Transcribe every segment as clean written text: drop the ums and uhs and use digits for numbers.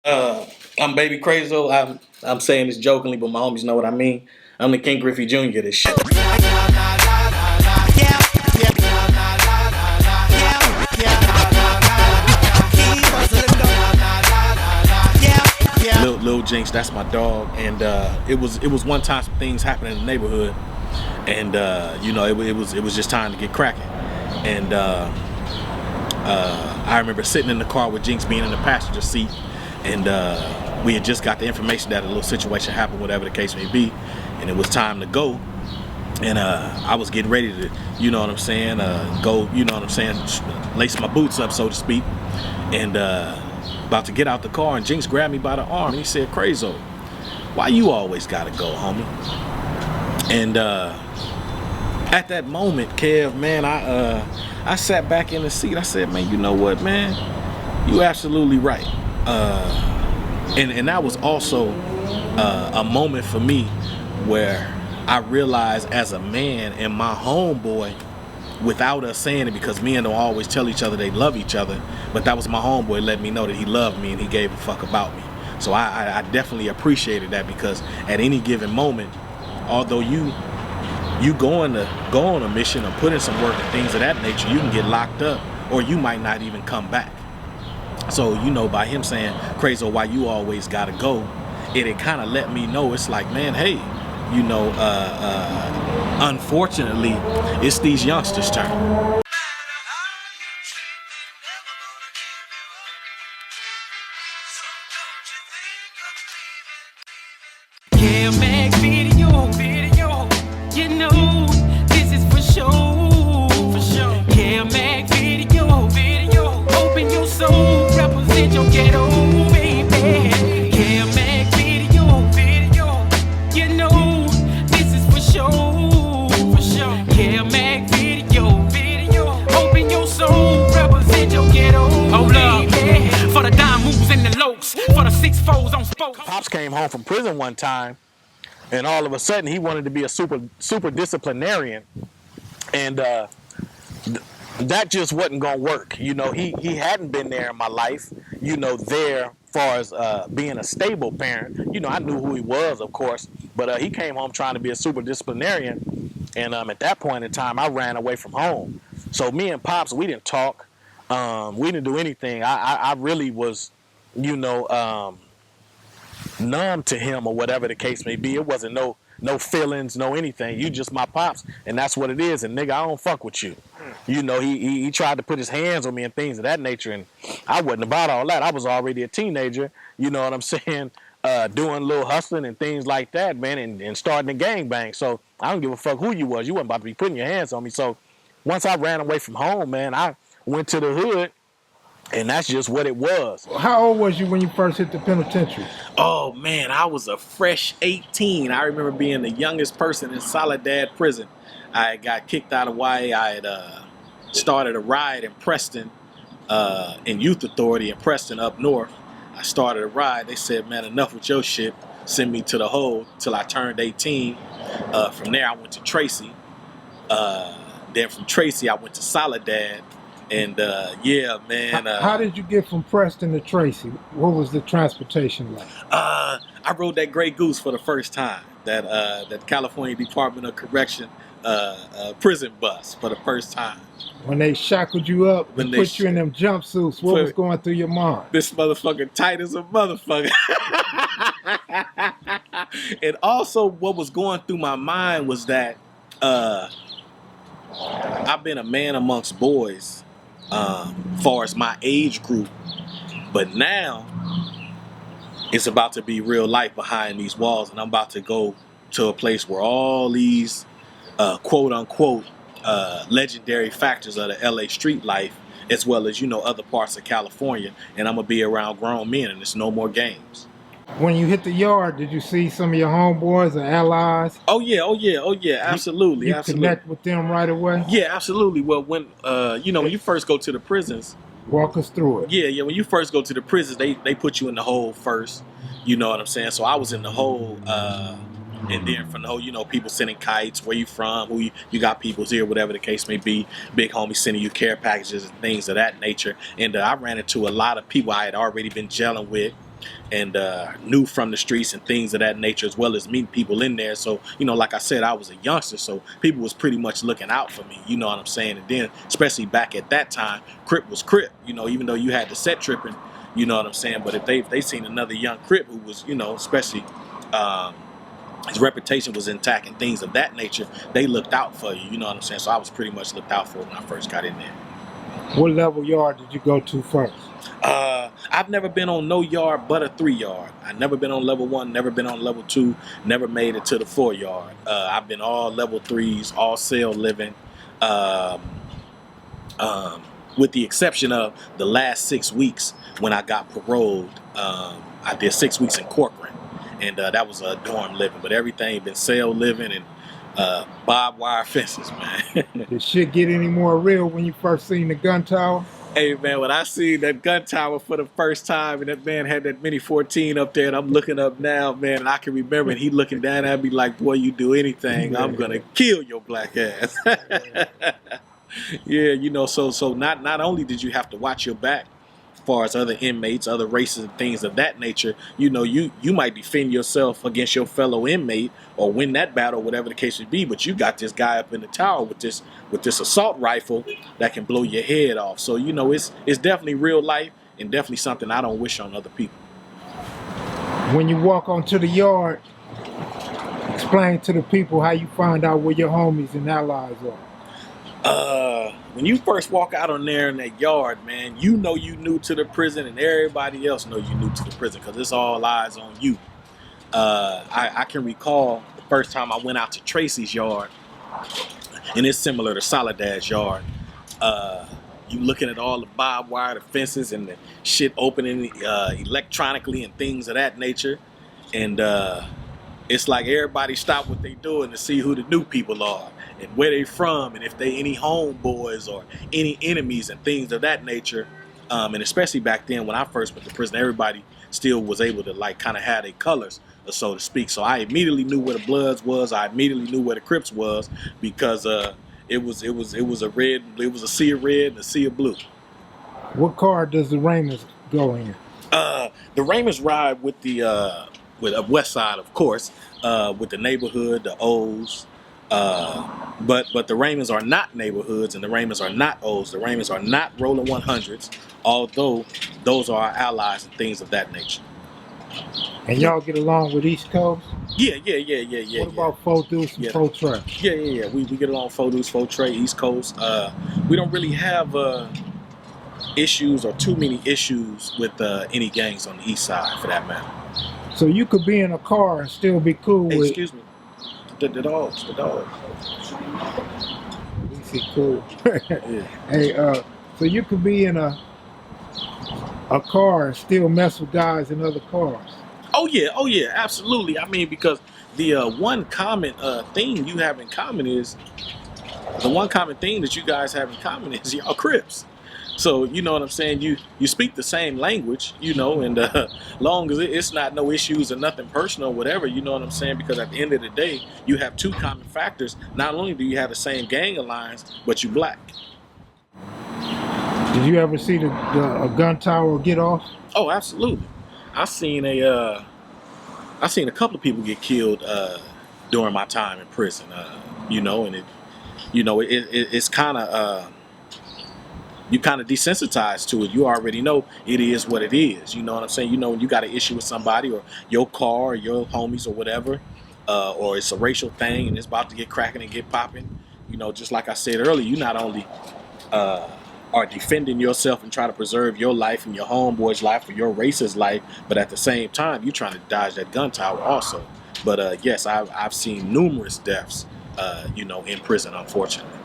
Uh, I'm Baby Crayzo. I'm saying this jokingly, but my homies know what I mean. I'm the King Griffey Jr. This shit. Lil Jinx, that's my dog, and it was one time some things happened in the neighborhood, and it was just time to get cracking, and I remember sitting in the car with Jinx being in the passenger seat, and we had just got the information that a little situation happened, whatever the case may be, and it was time to go. And I was getting ready to, you know what I'm saying, go, you know what I'm saying, lace my boots up, so to speak, and about to get out the car, and Jinx grabbed me by the arm, and he said, "Crayzo, why you always gotta go, homie?" And at that moment, Kev, man, I sat back in the seat. I said, "Man, you know what, man? You absolutely right." And that was also a moment for me where I realized as a man and my homeboy, without us saying it, because men don't always tell each other they love each other, but that was my homeboy letting me know that he loved me and he gave a fuck about me. So I definitely appreciated that, because at any given moment, although you go on a mission or put in some work and things of that nature, you can get locked up or you might not even come back. So, by him saying, "Crayzo, why you always gotta go," it kind of let me know, it's like, man, hey, unfortunately, it's these youngsters' turn. Yeah, Mac video, you know, this is for sure, Yeah, Mac video, open your soul, represent your ghetto, baby. Yeah, Mac video, you know, this is for sure, Yeah, Mac video, open your soul, represent your ghetto, baby. For the dime moves and the lokes, for the 6-4s on spokes. Pops came home from prison one time, and all of a sudden he wanted to be a super disciplinarian, and that just wasn't gonna work. He hadn't been there in my life. There far as being a stable parent. I knew who he was, of course, but he came home trying to be a super disciplinarian, and at that point in time, I ran away from home. So me and Pops, we didn't talk. We didn't do anything. I really was, numb to him, or whatever the case may be. It wasn't no feelings, no anything. You just my Pops, and that's what it is. And nigga, I don't fuck with you. He tried to put his hands on me and things of that nature, and I wasn't about all that. I was already a teenager, you know what I'm saying, doing a little hustling and things like that, man, and starting a gangbang. So I don't give a fuck who you was. You wasn't about to be putting your hands on me. So once I ran away from home, man, I went to the hood. And that's just what it was. How old was you when you first hit the penitentiary? Oh man, I was a fresh 18. I remember being the youngest person in Soledad prison. I got kicked out of YA. I had started a ride in Preston, in Youth Authority in Preston up north. I started a ride. They said, "Man, enough with your shit. Send me to the hole," till I turned 18. From there, I went to Tracy. Then from Tracy, I went to Soledad. And yeah, man. How did you get from Preston to Tracy? What was the transportation like? I rode that Grey Goose for the first time. That California Department of Correction prison bus for the first time. When they shackled you up and put you in them jumpsuits, what was going through your mind? This motherfucker tight as a motherfucker. And also, what was going through my mind was that I've been a man amongst boys. Far as my age group, but now it's about to be real life behind these walls, and I'm about to go to a place where all these quote unquote legendary factors of the LA street life, as well as other parts of California, and I'm gonna be around grown men, and it's no more games. When you hit the yard, did you see some of your homeboys or allies? Oh yeah, absolutely. You absolutely. Connect with them right away? Yeah, absolutely. Well, when when you first go to the prisons, walk us through it. Yeah. When you first go to the prisons, they put you in the hole first. You know what I'm saying? So I was in the hole, and then from the hole, people sending kites. Where you from? Who you got people's here? Whatever the case may be. Big homies sending you care packages and things of that nature. And I ran into a lot of people I had already been gelling with. and knew from the streets and things of that nature, as well as meeting people in there. So, you know, like I said, I was a youngster, so people was pretty much looking out for me, you know what I'm saying? And then, especially back at that time, Crip was Crip, you know, even though you had the set tripping, you know what I'm saying? But if they seen another young Crip who was, you know, especially his reputation was intact and things of that nature, they looked out for you, you know what I'm saying? So I was pretty much looked out for when I first got in there. What level yard did you go to first? I've never been on no yard but a 3 yard. I've never been on level 1, never been on level 2, never made it to the 4 yard. I've been all level 3s, all cell living, with the exception of the last 6 weeks when I got paroled. I did 6 weeks in Corcoran, and that was a dorm living, but everything been cell living and barbed wire fences, man. Did shit get any more real when you first seen the gun tower? Hey, man, when I seen that gun tower for the first time and that man had that Mini 14 up there and I'm looking up now, man, and I can remember and he looking down at me like, boy, you do anything, I'm going to kill your black ass. Yeah, you know, so not only did you have to watch your back as far as other inmates, other races and things of that nature, you know, you might defend yourself against your fellow inmate or win that battle, whatever the case would be, but you got this guy up in the tower with this assault rifle that can blow your head off. So, you know, it's definitely real life and definitely something I don't wish on other people. When you walk onto the yard, explain to the people how you find out where your homies and allies are. When you first walk out on there in that yard, man, you know you new to the prison and everybody else know you new to the prison because it's all eyes on you. I can recall the first time I went out to Tracy's yard, and it's similar to Soledad's yard. You looking at all the barbed wire, the fences, and the shit opening electronically and things of that nature. And it's like everybody stop what they doing to see who the new people are and where they from and if they any homeboys or any enemies and things of that nature. And especially back then when I first went to prison, everybody still was able to like kind of have their colors, so to speak. So I immediately knew where the Bloods was. I immediately knew where the Crips was because it was a sea of red and a sea of blue. What car does the Raymonds go in? The Raymonds ride with the with West Side, of course, with the neighborhood, the O's. But the Raymonds are not neighborhoods and the Raymonds are not O's. The Raymonds are not rolling 100s, although those are our allies and things of that nature. And y'all get along with East Coast? Yeah. What about Faux Deuce and Faux Trey? Yeah. We get along Faux Deuce, Faux Trey, East Coast. We don't really have issues or too many issues with any gangs on the east side for that matter. So you could be in a car and still be cool with... Excuse me. The dogs. At least cool. Yeah. Hey, so you could be in a car and still mess with guys in other cars. Oh yeah, absolutely. I mean, because the one common thing you have in common is y'all Crips. So you know what I'm saying. You speak the same language, you know, and long as it's not no issues or nothing personal or whatever, you know what I'm saying. Because at the end of the day, you have two common factors. Not only do you have the same gang alliance, but you black. Did you ever see a gun tower get off? Oh, absolutely. I seen a couple of people get killed during my time in prison. You know, and it's kind of you kind of desensitized to it. You already know it is what it is. You know what I'm saying? You know when you got an issue with somebody or your car or your homies or whatever, or it's a racial thing and it's about to get cracking and get popping. You know, just like I said earlier, you not only are defending yourself and trying to preserve your life and your homeboy's life or your race's life, but at the same time, you're trying to dodge that gun tower also. But yes, I've seen numerous deaths, you know, in prison, unfortunately.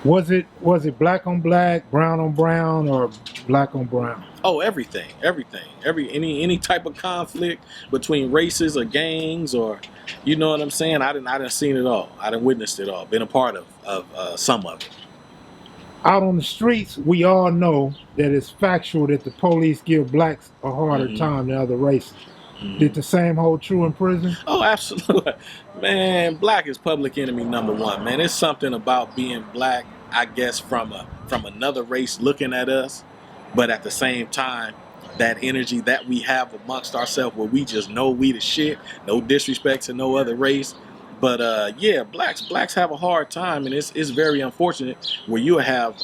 Was it black on black, brown on brown, or black on brown? Oh, everything. Any type of conflict between races or gangs or, you know what I'm saying? I didn't seen it all. I didn't witnessed it all. Been a part of some of it. Out on the streets, we all know that it's factual that the police give blacks a harder time than other races. Did the same hold true in prison? Oh, absolutely. Man, black is public enemy number one, man. It's something about being black, I guess, from another race looking at us but at the same time, that energy that we have amongst ourselves where we just know we the shit, no disrespect to no other race. But yeah, blacks have a hard time, and it's very unfortunate where you have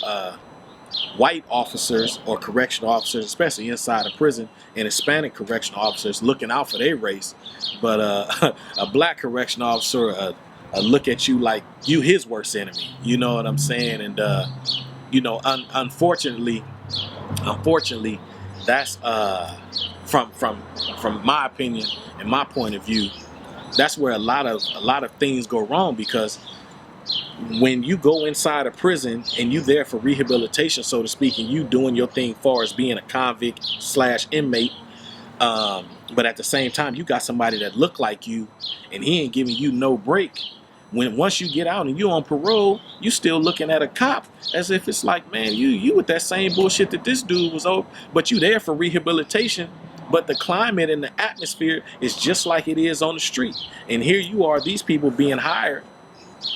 white officers or correctional officers, especially inside a prison, and Hispanic correctional officers looking out for their race, but a black correctional officer look at you like you his worst enemy. You know what I'm saying? And you know, unfortunately, that's from my opinion and my point of view, that's where a lot of things go wrong, because when you go inside a prison and you there for rehabilitation, so to speak, and you doing your thing far as being a convict / inmate, but at the same time you got somebody that look like you and he ain't giving you no break. Once you get out and you on parole, you still looking at a cop as if it's like, man, you with that same bullshit that this dude was over, but you there for rehabilitation. But the climate and the atmosphere is just like it is on the street. And here you are, these people being hired,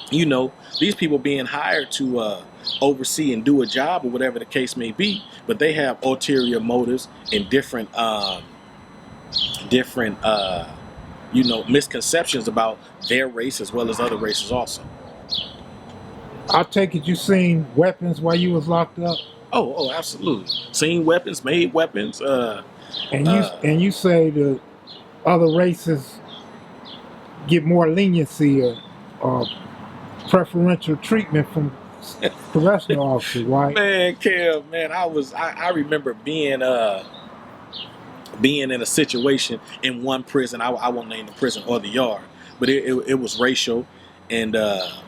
you know, these people being hired to oversee and do a job or whatever the case may be, but they have ulterior motives and different you know, misconceptions about their race as well as other races also. I take it you seen weapons while you was locked up? Oh, absolutely. Seen weapons, made weapons. And you say the other races get more leniency or preferential treatment from correctional officers, right? Man, Kev, man, I remember being in a situation in one prison. I won't name the prison or the yard, but it was racial. And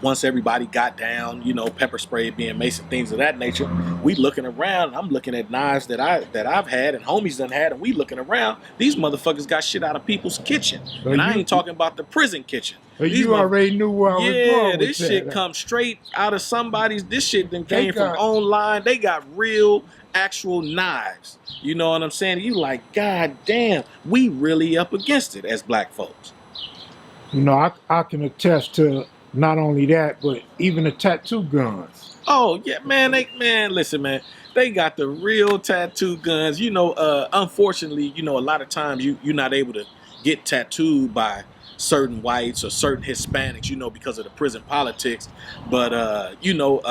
once everybody got down, you know, pepper spray, being Mason, things of that nature, we looking around. I'm looking at knives that I've had and homies done had, and we looking around. These motherfuckers got shit out of people's kitchen, and I ain't talking about the prison kitchen. You already knew where I was going. Yeah, this shit come straight out of somebody's. This shit then came from online. They got real, actual knives. You know what I'm saying? You like, God damn, we really up against it as black folks. You know, I can attest to not only that, but even the tattoo guns. Oh yeah, man. Listen, man. They got the real tattoo guns. You know, unfortunately, you know, a lot of times you're not able to get tattooed by certain whites or certain Hispanics, you know, because of the prison politics. But you know,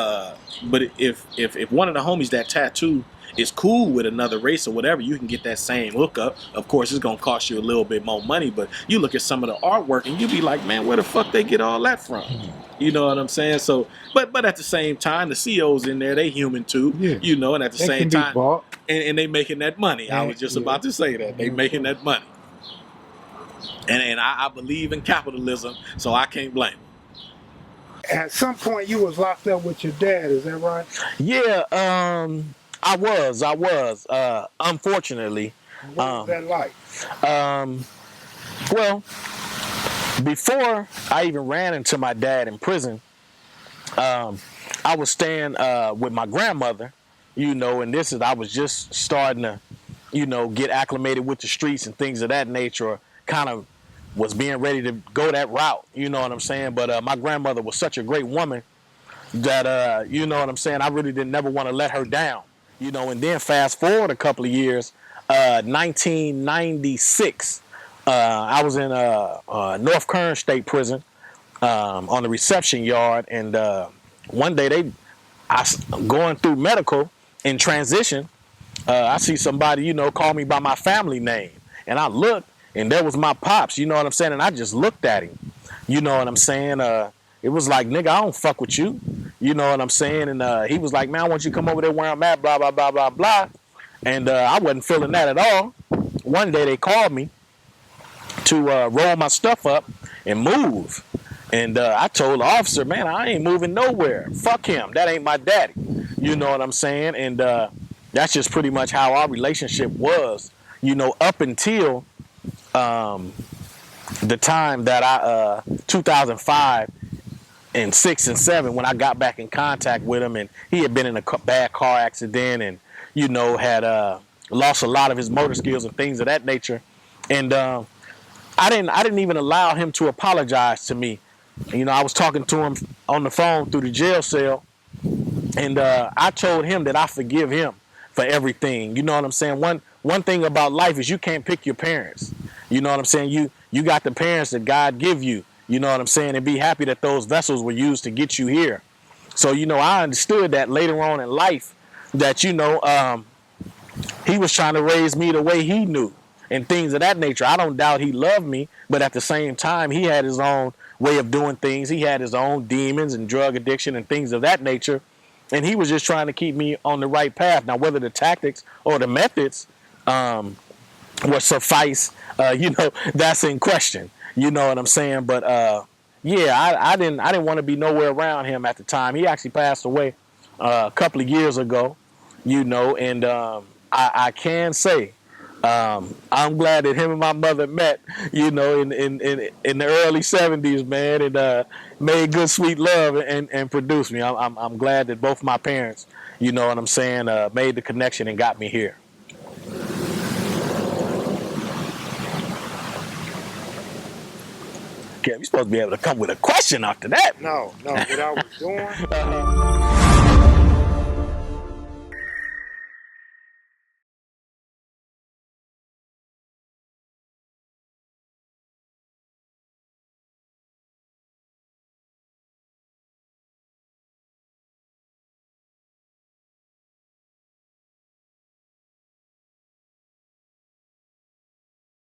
but if one of the homies that tattoo is cool with another race or whatever, you can get that same hookup. Of course, it's gonna cost you a little bit more money, but you look at some of the artwork and you be like, man, where the fuck they get all that from? You know what I'm saying? So, but at the same time, the COs in there, they human too, yeah. You know, and at the same time, and they making that money. I was just about to say that they making that money, and I believe in capitalism, so I can't blame them. At some point, you was locked up with your dad. Is that right? Yeah. I was. Unfortunately. What was that like? Well, before I even ran into my dad in prison, I was staying with my grandmother, you know, and I was just starting to, you know, get acclimated with the streets and things of that nature, or kind of was being ready to go that route, you know what I'm saying? But my grandmother was such a great woman that, you know what I'm saying, I really didn't never want to let her down. You know, and then fast forward a couple of years, 1996, I was in North Kern State Prison on the reception yard, and one day I going through medical in transition, I see somebody, you know, call me by my family name, and I looked, and there was my pops, you know what I'm saying, and I just looked at him, you know what I'm saying. It was like, nigga, I don't fuck with you. You know what I'm saying? And he was like, man, I want you to come over there where I'm at, blah, blah, blah, blah, blah. And I wasn't feeling that at all. One day they called me to roll my stuff up and move. And I told the officer, man, I ain't moving nowhere. Fuck him. That ain't my daddy. You know what I'm saying? And that's just pretty much how our relationship was, you know, up until the time that 2005, and 6 and 7, when I got back in contact with him, and he had been in a bad car accident, and you know, had lost a lot of his motor skills and things of that nature. And I didn't even allow him to apologize to me. You know, I was talking to him on the phone through the jail cell, and I told him that I forgive him for everything. You know what I'm saying? One thing about life is you can't pick your parents. You know what I'm saying? You got the parents that God give you. You know what I'm saying? And be happy that those vessels were used to get you here. So, you know, I understood that later on in life that, you know, he was trying to raise me the way he knew and things of that nature. I don't doubt he loved me, but at the same time, he had his own way of doing things. He had his own demons and drug addiction and things of that nature. And he was just trying to keep me on the right path. Now, whether the tactics or the methods would suffice, you know, that's in question. You know what I'm saying? But yeah, I didn't want to be nowhere around him at the time. He actually passed away a couple of years ago, you know, and I can say I'm glad that him and my mother met, you know, in the early 70s, man, and made good, sweet love and produced me. I'm glad that both my parents, you know what I'm saying, made the connection and got me here. Kev, you're supposed to be able to come with a question after that. No, what I was doing.